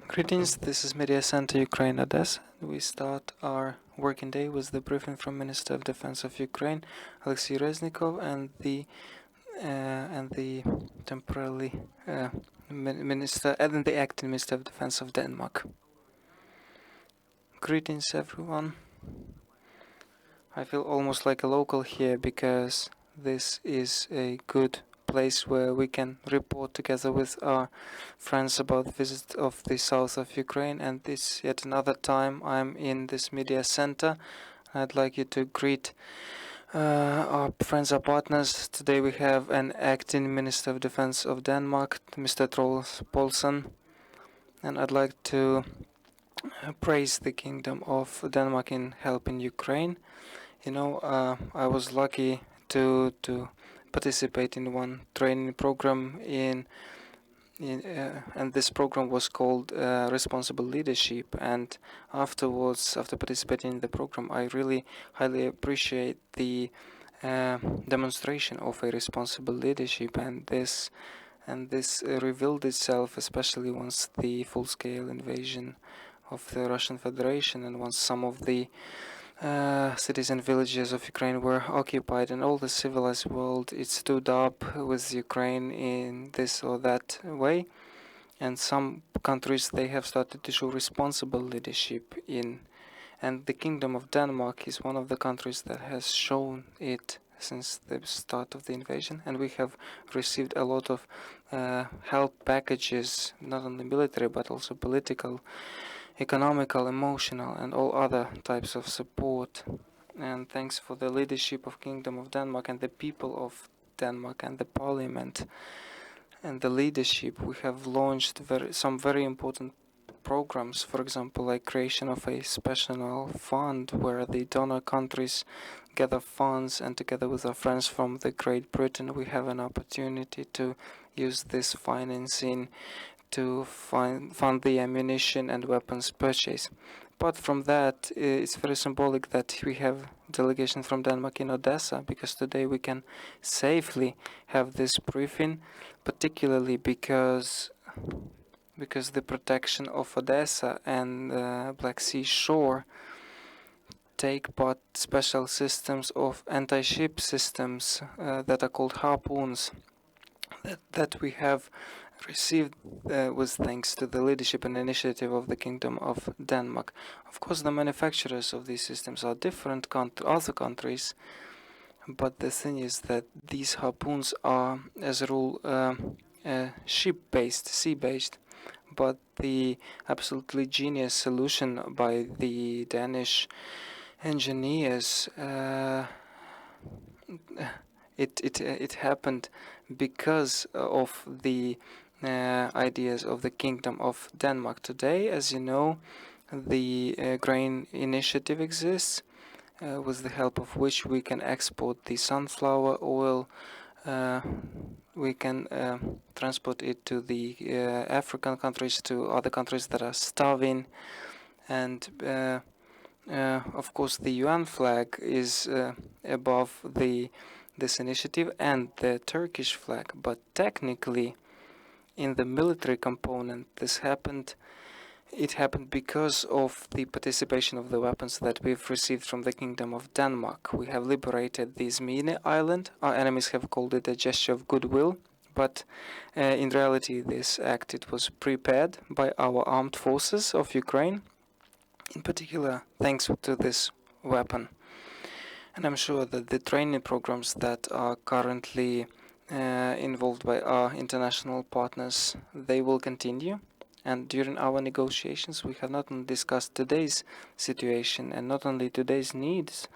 Greetings, this is Media Center Ukraine Odessa. We start our working day with the briefing from Minister of Defense of Ukraine, Oleksii Reznikov, and the temporarily minister and the acting Minister of Defense of Denmark. Greetings, everyone. I feel almost like a local here because this is a good place where we can report together with our friends about the visit of the south of Ukraine, and this yet another time I'm in this media center. I'd like you to greet our friends, our partners. Today we have an acting Minister of Defense of Denmark, Mr. Troels Poulsen, and I'd like to praise the Kingdom of Denmark in helping Ukraine. I was lucky to participate in one training program and this program was called Responsible Leadership. And afterwards, after participating in the program, I really highly appreciate the demonstration of a responsible leadership, and this revealed itself, especially once the full-scale invasion of the Russian Federation and once some of the cities and villages of Ukraine were occupied, and all the civilized world it stood up with Ukraine in this or that way. And some countries they have started to show responsible leadership in, and the Kingdom of Denmark is one of the countries that has shown it since the start of the invasion, and we have received a lot of help packages, not only military but also political, economical, emotional, and all other types of support. And thanks for the leadership of Kingdom of Denmark and the people of Denmark and the parliament and the leadership, we have launched some very important programs, for example, like creation of a special fund where the donor countries gather funds, and together with our friends from the Great Britain we have an opportunity to use this financing to fund the ammunition and weapons purchase. Apart from that, it's very symbolic that we have delegation from Denmark in Odessa, because today we can safely have this briefing, particularly because the protection of Odessa and Black Sea shore take part special systems of anti-ship systems that are called harpoons that we have received was thanks to the leadership and initiative of the Kingdom of Denmark. Of course, the manufacturers of these systems are different other countries, but the thing is that these harpoons are, as a rule, ship-based, sea-based. But the absolutely genius solution by the Danish engineers, it happened because of the ideas of the Kingdom of Denmark. Today, as you know, the grain initiative exists, with the help of which we can export the sunflower oil. We can transport it to the African countries, to other countries that are starving, and of course the UN flag is above this initiative and the Turkish flag, but technically in the military component it happened because of the participation of the weapons that we've received from the Kingdom of Denmark. We have liberated the Zmine island. Our enemies have called it a gesture of goodwill, but in reality this act it was prepared by our armed forces of Ukraine, in particular thanks to this weapon. And I'm sure that the training programs that are currently involved by our international partners, they will continue. And during our negotiations, we have not only discussed today's situation and not only today's needs,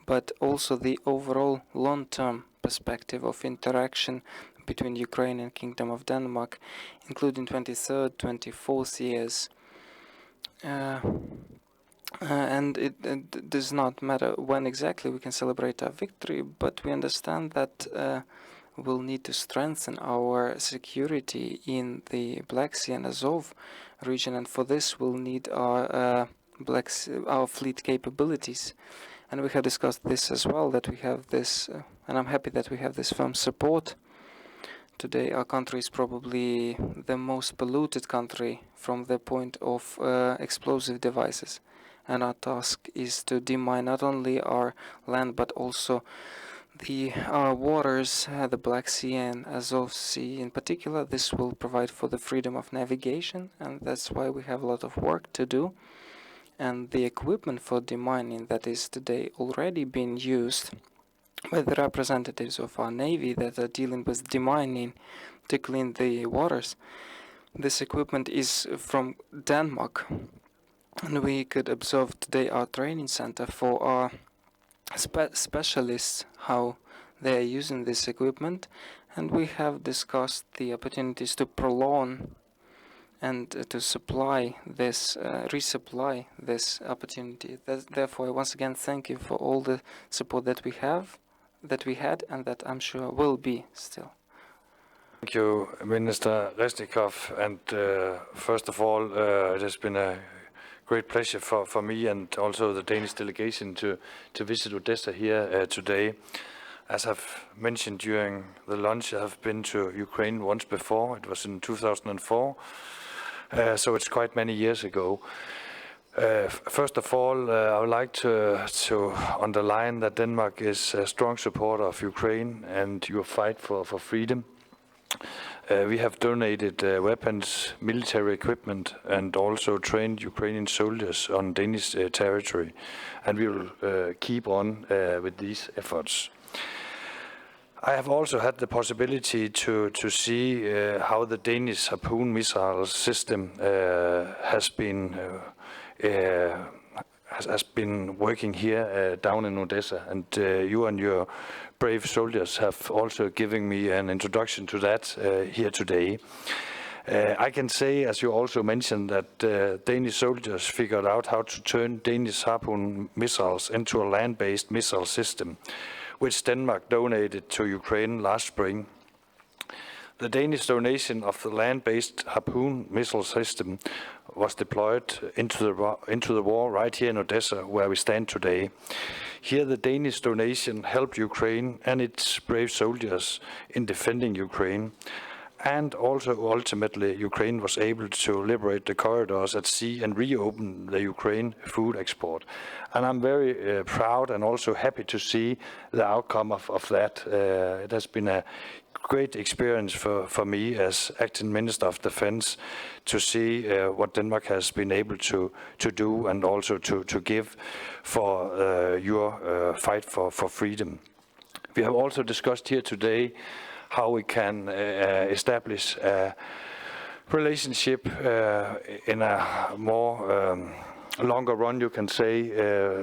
but also the overall long-term perspective of interaction between Ukraine and Kingdom of Denmark, including 23rd, 24th years. And it does not matter when exactly we can celebrate our victory, but we understand that we'll need to strengthen our security in the Black Sea and Azov region, and for this we'll need our our fleet capabilities. And we have discussed this as well, that we have this, and I'm happy that we have this firm support Today our country is probably the most polluted country from the point of explosive devices, and our task is to demine not only our land but also the waters, the Black Sea and Azov Sea in particular. This will provide for the freedom of navigation, and that's why we have a lot of work to do. And the equipment for demining that is today already being used by the representatives of our Navy that are dealing with demining to clean the waters. This equipment is from Denmark, and we could observe today our training center for our specialists, how they are using this equipment, and we have discussed the opportunities to prolong and to supply this, resupply this opportunity. Therefore, once again, thank you for all the support that we have, that we had, and that I'm sure will be still. Thank you, Minister Reznikov. And first of all, it has been a great pleasure for me and also the Danish delegation to visit Odessa here today. As I've mentioned during the lunch, I have been to Ukraine once before. It was in 2004. So it's quite many years ago. First of all, I would like to underline that Denmark is a strong supporter of Ukraine and your fight for freedom. We have donated weapons, military equipment, and also trained Ukrainian soldiers on Danish territory, and we will keep on with these efforts. I have also had the possibility to see how the Danish Harpoon missile system has been working here down in Odessa, and you and your brave soldiers have also given me an introduction to that here today. I can say, as you also mentioned, that Danish soldiers figured out how to turn Danish Harpoon missiles into a land-based missile system, which Denmark donated to Ukraine last spring. The Danish donation of the land-based Harpoon missile system was deployed into the war right here in Odessa, where we stand today. Here, the Danish donation helped Ukraine and its brave soldiers in defending Ukraine. And also, ultimately, Ukraine was able to liberate the corridors at sea and reopen the Ukraine food export. And I'm very proud and also happy to see the outcome of that. It has been a great experience for me as acting Minister of Defense to see what Denmark has been able to do and also to give for your fight for freedom. We have also discussed here today how we can establish a relationship in a more longer run, you can say,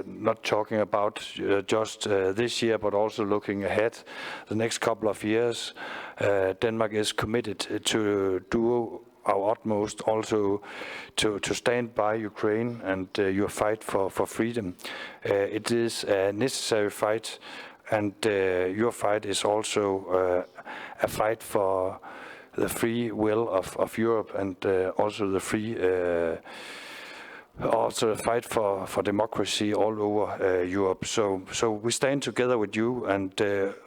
not talking about just this year, but also looking ahead the next couple of years. Denmark is committed to do our utmost also to stand by Ukraine and your fight for freedom. It is a necessary fight, and your fight is also a fight for the free will of Europe and also the free, also a fight for democracy all over Europe. So we stand together with you, and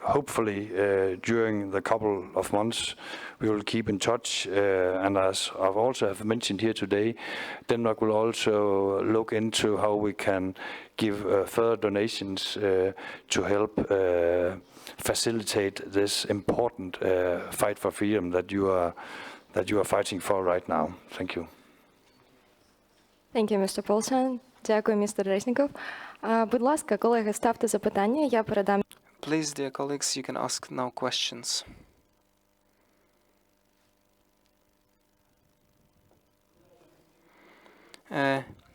hopefully during the couple of months we will keep in touch. And as I've also have mentioned here today, Denmark will also look into how we can give further donations to help facilitate this important fight for freedom that you are fighting for right now. Thank you. Thank you, Mr. Poulsen. Дякую, містер Резников. Будь ласка, колеги, ставте запитання, я передам. Please, dear colleagues, you can ask now questions.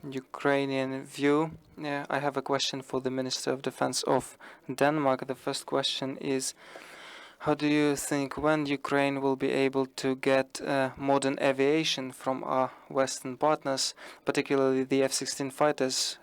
Ukrainian view. I have a question for the Minister of Defense of Denmark. The first question is, how do you think when Ukraine will be able to get modern aviation from our Western partners, particularly the F-16 fighters,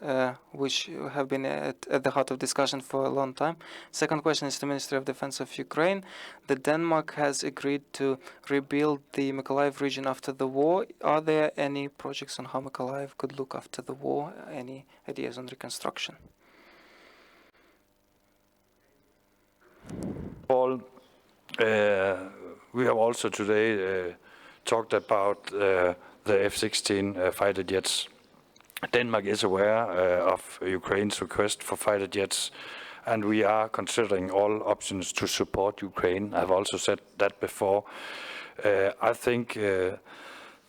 which have been at the heart of discussion for a long time? Second question is to the Ministry of Defense of Ukraine. That Denmark has agreed to rebuild the Mykolaiv region after the war. Are there any projects on how Mykolaiv could look after the war? Any ideas on reconstruction? Paul, we have also today talked about the F-16 fighter jets. Denmark is aware of Ukraine's request for fighter jets, and we are considering all options to support Ukraine. I've also said that before. I think the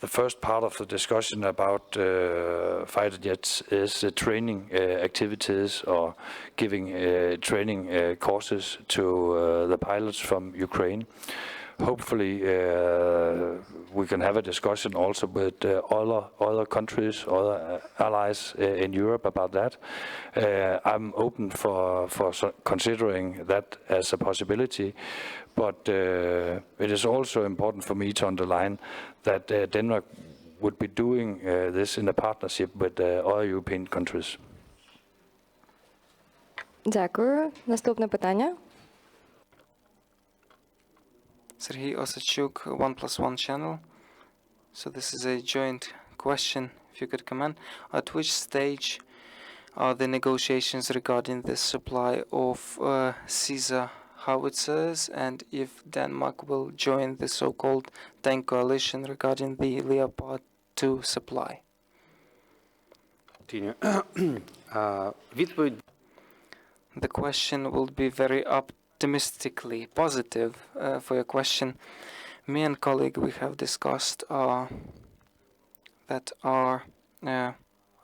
first part of the discussion about fighter jets is training activities or giving training courses to the pilots from Ukraine. Hopefully, we can have a discussion also with other countries, other allies in Europe about that. I'm open for considering that as a possibility, but it is also important for me to underline that Denmark would be doing this in a partnership with other European countries. Дякую. Наступне питання. Sergei Osachuk, 1+1 channel. So this is a joint question, if you could comment. At which stage are the negotiations regarding the supply of Caesar howitzers, and if Denmark will join the so-called tank coalition regarding the Leopard 2 supply? The question will be very optimistically positive for your question. Me and colleague, we have discussed that our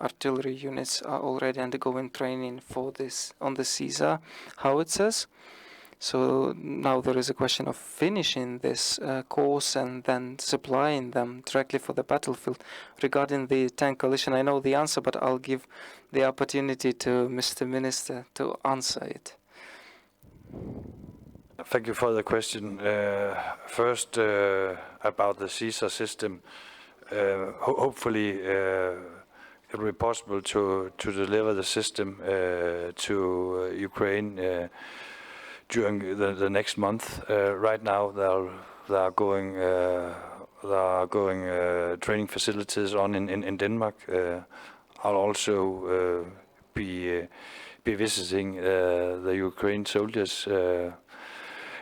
artillery units are already undergoing training for this on the Caesar howitzers. So now there is a question of finishing this course and then supplying them directly for the battlefield. Regarding the tank coalition, I know the answer, but I'll give the opportunity to Mr. Minister to answer it. Thank you for the question. First, about the Caesar system. Hopefully, it will be possible to deliver the system to Ukraine during the next month. Right now, there are going training facilities on in Denmark. I'll also be visiting the Ukraine soldiers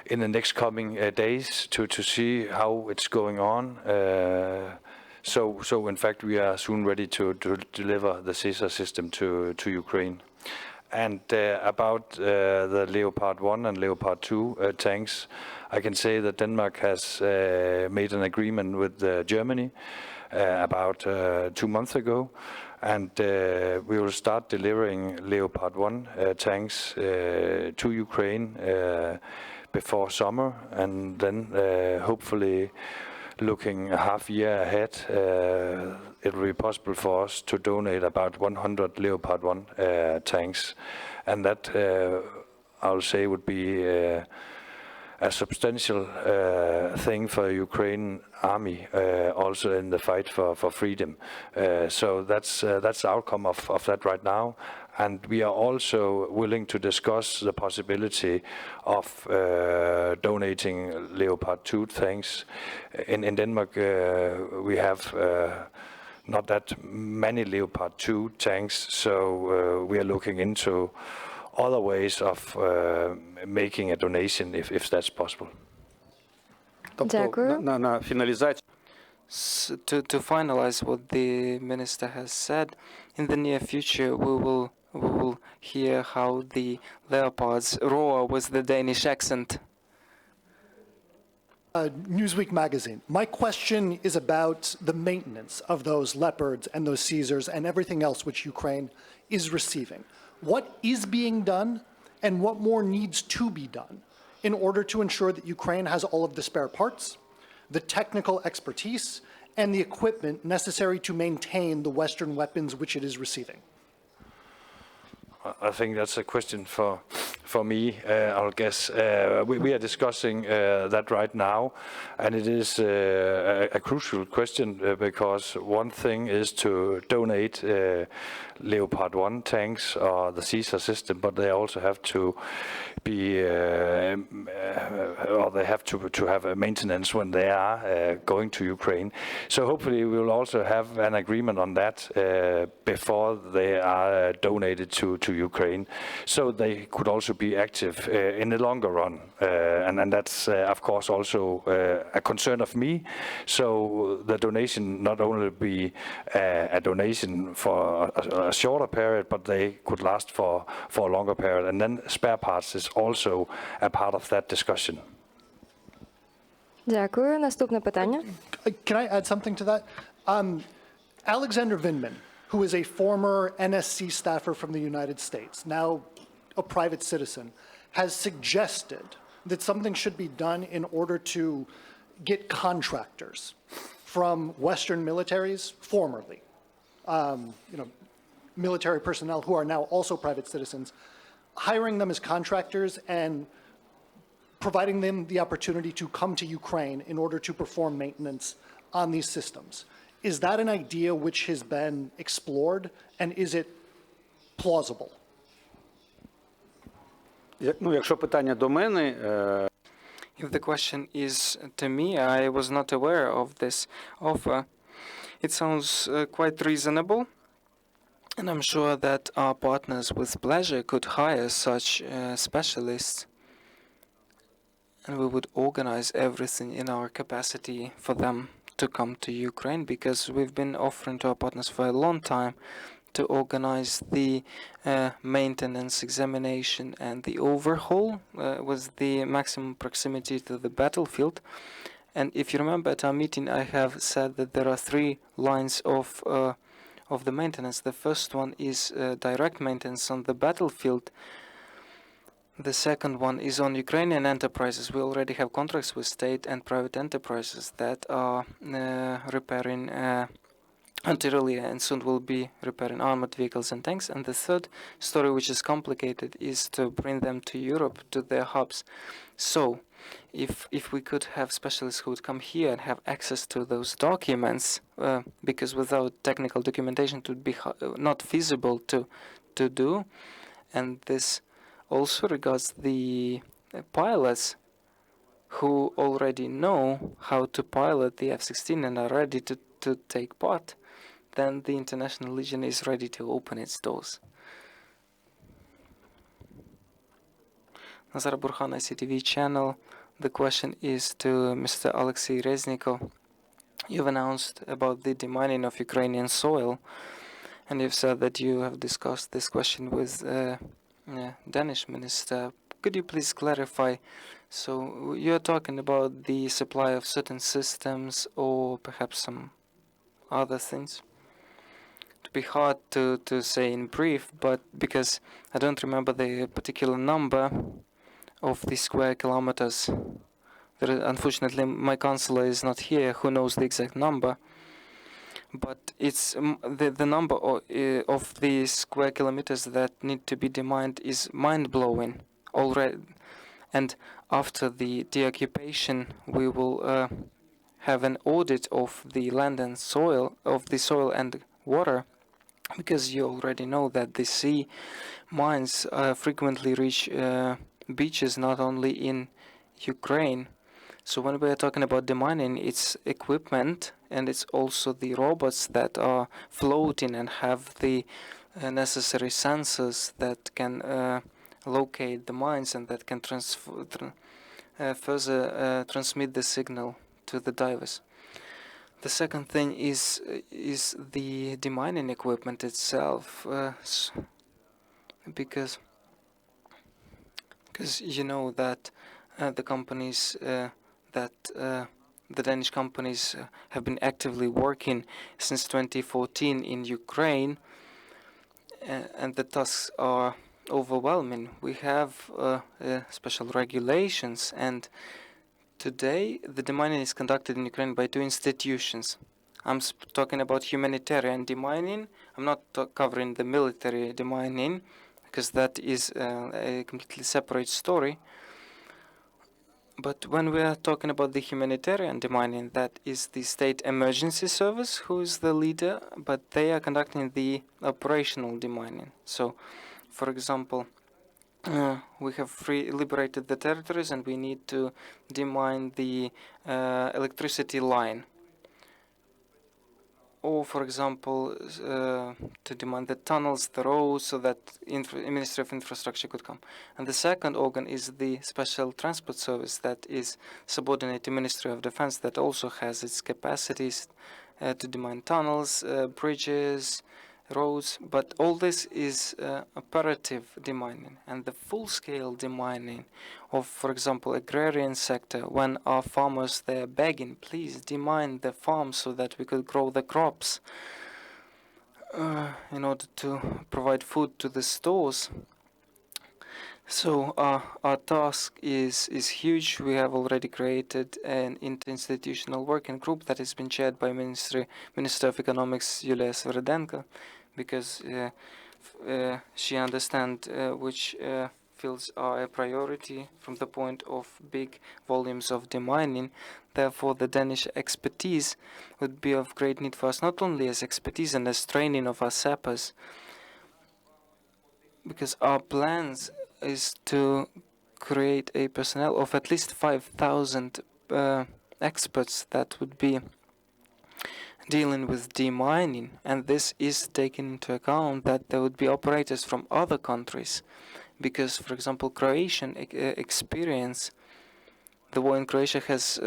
in the next coming days to see how it's going on. So in fact, we are soon ready to deliver the Caesar system to Ukraine. And about the Leopard 1 and Leopard 2 tanks, I can say that Denmark has made an agreement with Germany about 2 months ago. And we will start delivering Leopard 1 tanks to Ukraine before summer, and then hopefully looking a half year ahead, it will be possible for us to donate about 100 Leopard 1 tanks. And that, I'll say, would be a substantial thing for the Ukrainian army, also in the fight for freedom. So that's the outcome of that right now. And we are also willing to discuss the possibility of donating Leopard 2 tanks. In Denmark, we have not that many Leopard 2 tanks, so we are looking into other ways of making a donation if that's possible. Дякую. На фіналізацію. To finalize what the minister has said, in the near future we will hear how the leopards roar with the Danish accent. Newsweek magazine. My question is about the maintenance of those Leopards and those Caesars and everything else which Ukraine is receiving. What is being done and what more needs to be done in order to ensure that Ukraine has all of the spare parts, the technical expertise, and the equipment necessary to maintain the Western weapons which it is receiving? I think that's a question for me, I'll guess. We are discussing that right now, and it is a crucial question because one thing is to donate Leopard 1 tanks or the Caesar system, but they also have to be, or they have to have a maintenance when they are going to Ukraine. So hopefully we will also have an agreement on that before they are donated to Ukraine. So they could also be be active in the longer run. And that's, of course, also a concern of me. So the donation not only be a donation for a shorter period, but they could last for a longer period. And then spare parts is also a part of that discussion. Дякую. Наступне питання. Can I add something to that? Alexander Vindman, who is a former NSC staffer from the United States, now a private citizen, has suggested that something should be done in order to get contractors from Western militaries, formerly, military personnel who are now also private citizens, hiring them as contractors and providing them the opportunity to come to Ukraine in order to perform maintenance on these systems. Is that an idea which has been explored, and is it plausible? Якщо питання до мене, If the question is to me, I was not aware of this offer. It sounds quite reasonable, and I'm sure that our partners with pleasure could hire such specialists, and we would organize everything in our capacity for them to come to Ukraine, because we've been offering to our partners for a long time to organize the maintenance, examination, and the overhaul with the maximum proximity to the battlefield. And if you remember at our meeting, I have said that there are three lines of the maintenance. The first one is direct maintenance on the battlefield. The second one is on Ukrainian enterprises. We already have contracts with state and private enterprises that are repairing artillery and soon will be repairing armored vehicles and tanks. And the third story, which is complicated, is to bring them to Europe, to their hubs. So if we could have specialists who would come here and have access to those documents, because without technical documentation it would be not feasible to do. And this also regards the pilots who already know how to pilot the F-16 and are ready to take part. Then the International Legion is ready to open its doors. Nazar Burhan, ICTV channel. The question is to Mr. Oleksii Reznikov. You've announced about the demining of Ukrainian soil, and you've said that you have discussed this question with Danish minister. Could you please clarify? So you're talking about the supply of certain systems or perhaps some other things? To be hard to say in brief, but because I don't remember the particular number of the square kilometers. Unfortunately, my counselor is not here who knows the exact number. But it's the number of the square kilometers that need to be demined is mind-blowing already. And after the deoccupation, we will have an audit of the land and soil, of the soil and water, because you already know that the sea mines frequently reach beaches not only in Ukraine. So when we are talking about demining, it's equipment and it's also the robots that are floating and have the necessary sensors that can locate the mines and that can further transmit the signal to the divers. The second thing is the demining equipment itself, because you know that the companies the Danish companies have been actively working since 2014 in Ukraine, and the tasks are overwhelming. We have special regulations, and today the demining is conducted in Ukraine by two institutions. I'm talking about humanitarian demining. I'm not covering the military demining, because that is a completely separate story. But when we are talking about the humanitarian demining, that is the State Emergency Service who is the leader, but they are conducting the operational demining. So, for example, we have liberated the territories and we need to demine the electricity line or for example, to demand the tunnels, the roads, so that Ministry of Infrastructure could come. And the second organ is the Special Transport Service that is subordinate to Ministry of Defense, that also has its capacities to demand tunnels, bridges, roads, but all this is operative demining, and the full-scale demining of, for example, agrarian sector, when our farmers, they're begging, please demine the farms so that we could grow the crops in order to provide food to the stores. So our task is huge. We have already created an interinstitutional working group that has been chaired by Minister of Economics Yulia Sviridenko, because she understands which fields are a priority from the point of big volumes of demining. Therefore, the Danish expertise would be of great need for us, not only as expertise and as training of our sappers, because our plans is to create a personnel of at least 5,000 experts that would be dealing with demining, and this is taken into account that there would be operators from other countries, because, for example, Croatian experience, the war in Croatia has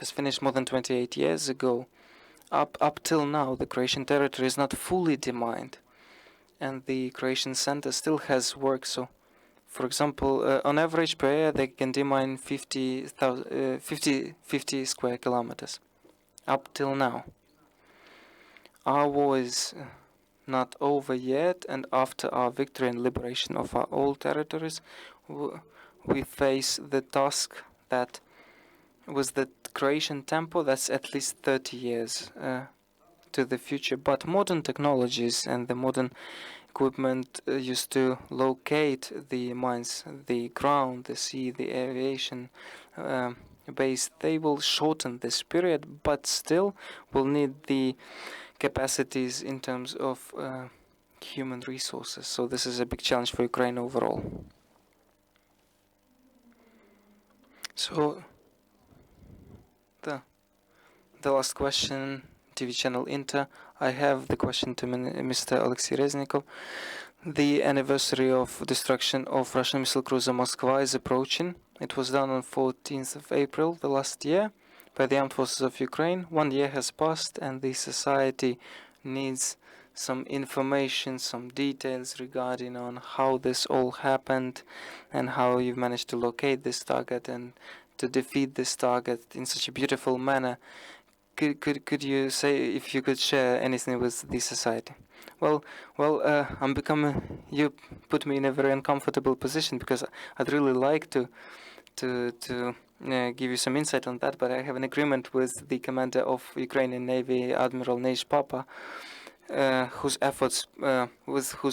finished more than 28 years ago. Up till now, the Croatian territory is not fully demined, and the Croatian center still has work. So, for example, on average per year, they can demine 50 square kilometers. Up till now. Our war is not over yet, and after our victory and liberation of our old territories, we face the task that was the Croatian tempo, that's at least 30 years to the future. But modern technologies and the modern equipment used to locate the mines, the ground, the sea, the aviation base, they will shorten this period, but still will need the capacities in terms of human resources. So this is a big challenge for Ukraine overall. So the last question, TV channel Inter. I have the question to Mr. Oleksii Reznikov. The anniversary of destruction of Russian missile cruiser Moskva is approaching. It was done on 14th of April the last year by the armed forces of Ukraine. 1 year has passed, and the society needs some information, some details regarding on how this all happened and how you've managed to locate this target and to defeat this target in such a beautiful manner. Could you say if you could share anything with the society? Well, I'm becoming. You put me in a very uncomfortable position, because I'd really like to give you some insight on that, but I have an agreement with the commander of Ukrainian Navy, Admiral Neish Papa, whose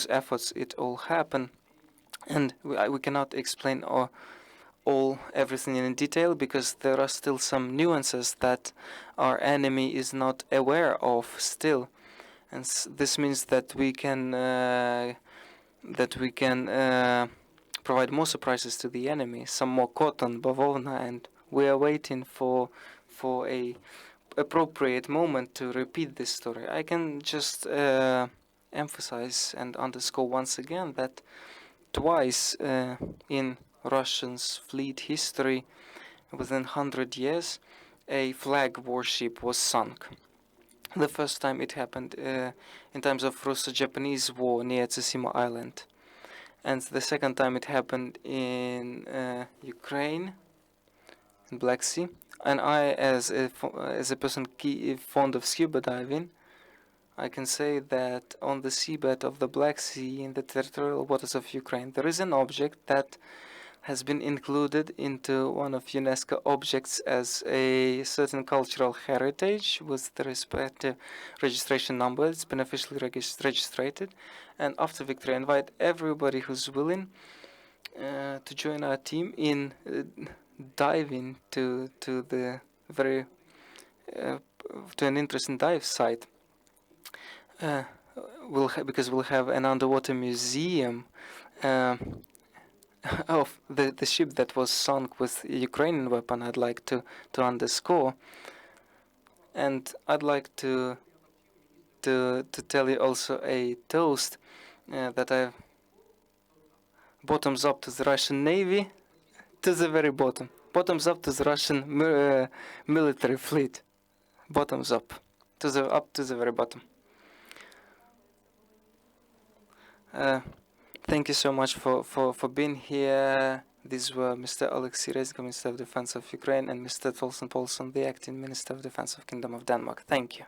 efforts it all happened, and we cannot explain everything in detail, because there are still some nuances that our enemy is not aware of still, and this means that we can provide more surprises to the enemy, some more cotton, bavovna, and we are waiting for a appropriate moment to repeat this story. I can just emphasize and underscore once again that twice in Russians' fleet history, within 100 years, a flag warship was sunk. The first time it happened in times of Russo-Japanese war near Tsushima Island, and the second time it happened in Ukraine, in Black Sea. And I, as a person fond of scuba diving, I can say that on the seabed of the Black Sea, in the territorial waters of Ukraine, there is an object that has been included into one of UNESCO objects as a certain cultural heritage with the respective registration number. It's been officially registered. And after victory, I invite everybody who's willing to join our team in diving to the very to an interesting dive site. Because we'll have an underwater museum of the ship that was sunk with a Ukrainian weapon. I'd like to underscore, and I'd like to to tell you also a toast that I bottoms up to the Russian Navy, to the very bottom. Bottoms up to the Russian military fleet. Bottoms up to the very bottom. Thank you so much for being here. These were Mr. Oleksii Reznikov, Minister of Defense of Ukraine, and Mr. Troels Lund Poulsen, the Acting Minister of Defense of Kingdom of Denmark. Thank you.